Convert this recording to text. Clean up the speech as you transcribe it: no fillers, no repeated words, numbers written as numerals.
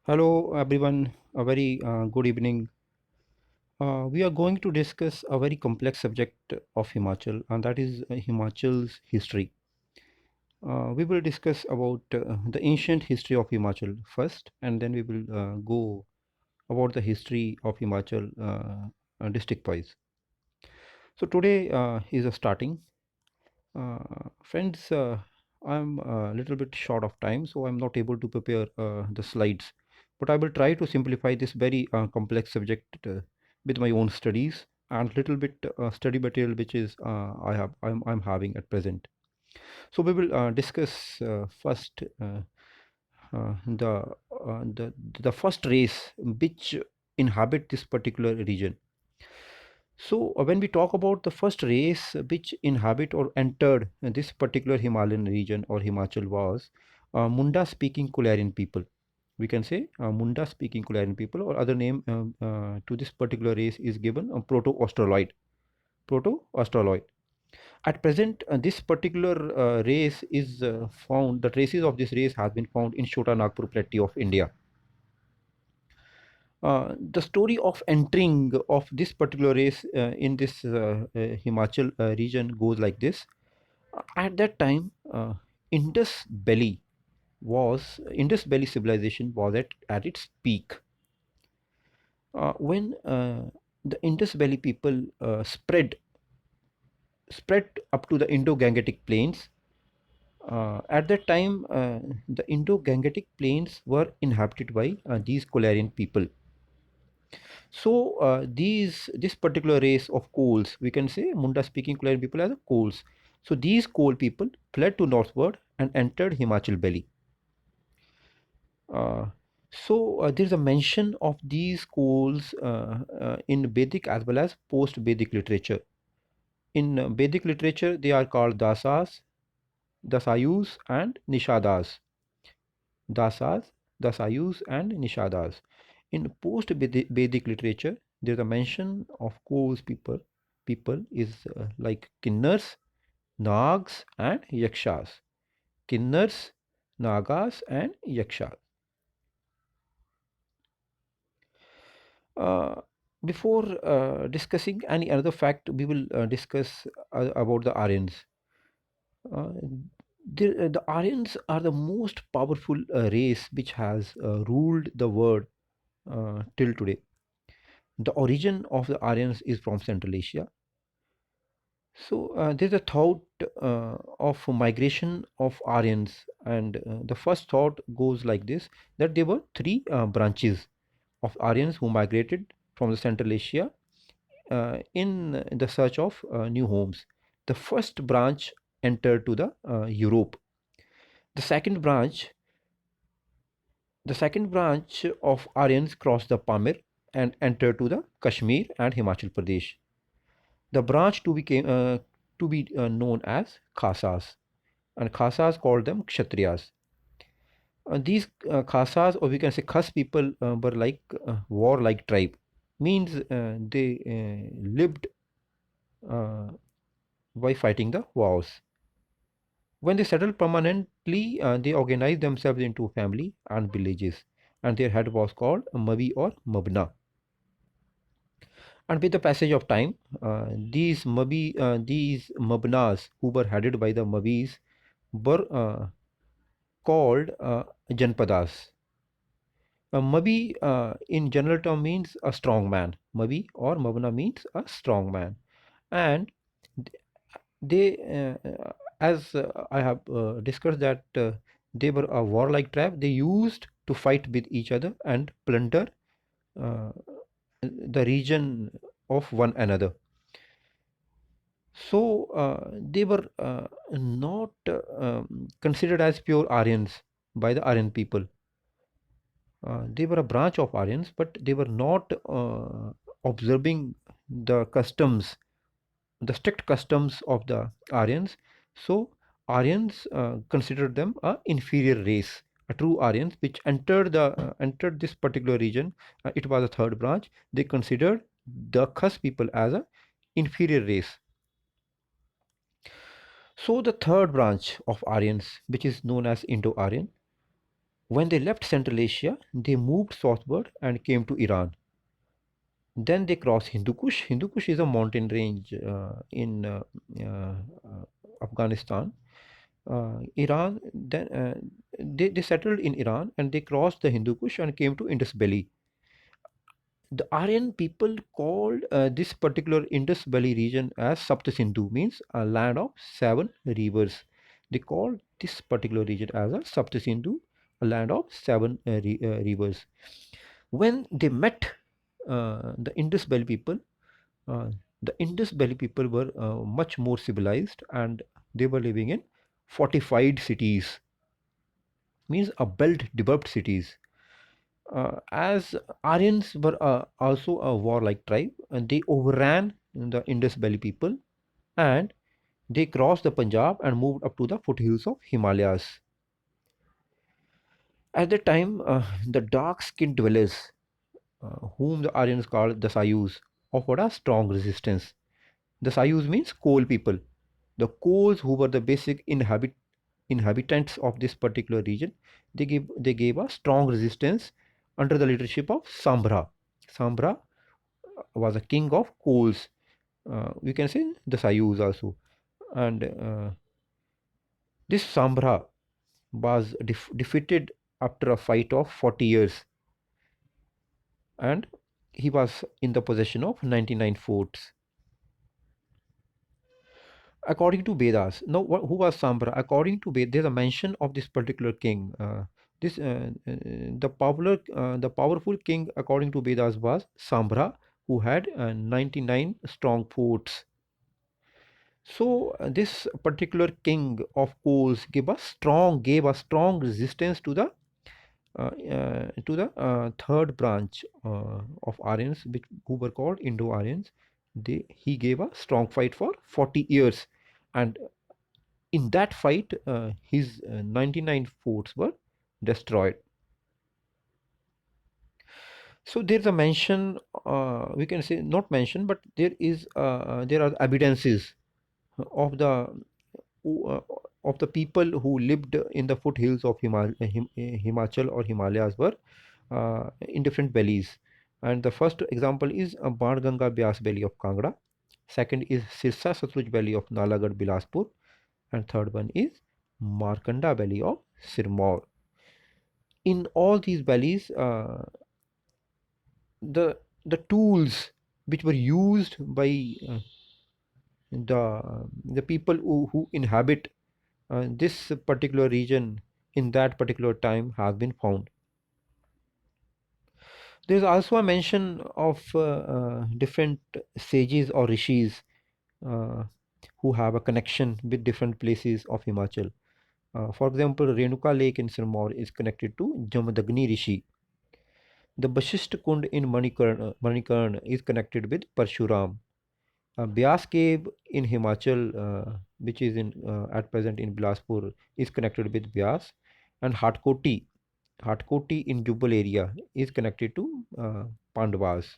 Hello, everyone. A very good evening. We are going to discuss a very complex subject of Himachal, and that is Himachal's history. We will discuss about the ancient history of Himachal first, and then we will go about the history of Himachal district-wise. So today is a starting. Friends, I'm a little bit short of time, so I'm not able to prepare the slides. But I will try to simplify this very complex subject with my own studies and little bit study material which is I'm having at present. So we will discuss first the the first race which inhabit this particular region. So, when we talk about the first race which inhabit or entered this particular Himalayan region or Himachal was Munda speaking Kularian people. We can say Munda speaking Kularian people, or other name to this particular race is given Proto-Australoid. Proto-Australoid. At present, this particular race is found, the traces of this race have been found in Chota Nagpur plateau of India. The story of entering of this particular race in this Himachal region goes like this. At that time, Indus Valley civilization was at its peak. When the Indus Valley people spread up to the Indo-Gangetic plains. At that time, the Indo-Gangetic plains were inhabited by these Kolarian people. So this particular race of Kols, we can say Munda speaking Kularian people as a Kols. So these Kol people fled to northward and entered Himachal Valley. Uh, so there is a mention of these Kols in Vedic as well as post-Vedic literature. In Vedic literature, they are called Dasas, Dasayus, and Nishadas. Dasas, Dasayus, and Nishadas. In post-Vedic literature, there is a mention of Kols people. People is like Kinnars, Nags, and Yakshas. Kinnars, Nagas, and Yakshas. Uh, before discussing any other fact, we will discuss about the Aryans. Uh, the Aryans are the most powerful race which has ruled the world till today. The origin of the Aryans is from Central Asia. So there's a thought of migration of Aryans, and the first thought goes like this: that there were three branches of Aryans who migrated from the Central Asia in the search of new homes. The first branch entered to the Europe. The second branch, the second branch of Aryans crossed the Pamir and entered to the Kashmir and Himachal Pradesh. The branch to be known as Khasas, and Khasas called them Kshatriyas. These Khasas, or we can say Khas people, were like warlike tribe. Means they lived uh, by fighting the wars. When they settled permanently, they organized themselves into family and villages, and their head was called Mavi or Mabna. And with the passage of time, these Mabnas, who were headed by the Mavis, were called Janpadas. Mabi in general term means a strong man. Mabi or Mabna means a strong man. And they, as I have discussed that they were a warlike tribe, they used to fight with each other and plunder uh, the region of one another. So they were not considered as pure Aryans by the Aryan people. They were a branch of Aryans, but they were not observing the customs, the strict customs of the Aryans. So Aryans considered them a inferior race. A true Aryans, which entered this particular region, it was a third branch. They considered the Khas people as a inferior race. So the third branch of Aryans, which is known as Indo-Aryan, When they left Central Asia, they moved southward and came to Iran. Then they crossed Hindu Kush. Hindu Kush is a mountain range in Afghanistan. Iran, then they settled in Iran and they crossed the Hindu Kush and came to Indus Valley. The Aryan people called this particular Indus Valley region as Sapta Sindhu, means a land of seven rivers. They called this particular region as a Sapta Sindhu, a land of seven rivers. When they met the Indus Valley people, uh, the Indus Valley people were much more civilized and they were living in fortified cities, means a belt developed cities. As Aryans were also a warlike tribe, and they overran the Indus Valley people and they crossed the Punjab and moved up to the foothills of Himalayas. At that time, the dark skinned dwellers, whom the Aryans called the Sayus, offered a strong resistance. The Sayus means coal people. The coals who were the basic inhabitants of this particular region, they gave a strong resistance under the leadership of Sambhra. Sambhra was a king of coals. We can say the Sayus also. And this Sambhra was defeated after a fight of 40 years, and he was in the possession of 99 forts. According to Vedas, now who was Sambhra? According to Vedas, there's a mention of this particular king. This the powerful king according to Vedas was Sambhra, who had 99 strong forts. So this particular king of coals gave a strong resistance to the third branch of Aryans, who were called Indo-Aryans. He gave a strong fight for 40 years, and in that fight, his 99 forts were destroyed. So there's a mention, we can say not mention, but there are evidences of uh, the people who lived in the foothills of Himachal or Himalayas were in different valleys. And the first example is Banganga Byas Valley of Kangra. Second is Sirsa Satluj Valley of Nalagarh Bilaspur. And third one is Markanda Valley of Sirmaur. In all these valleys, the tools which were used by the people who inhabit this particular region in that particular time has been found. There is also a mention of different sages or rishis uh, who have a connection with different places of Himachal. For example, Renuka Lake in Sirmaur is connected to Jamadagni Rishi. The Bashist Kund in Manikarn is connected with Parshuram. Byas Cave in Himachal, which is at present in Bilaspur, is connected with Byas, and Hatkoti in Jubal area is connected to Pandavas.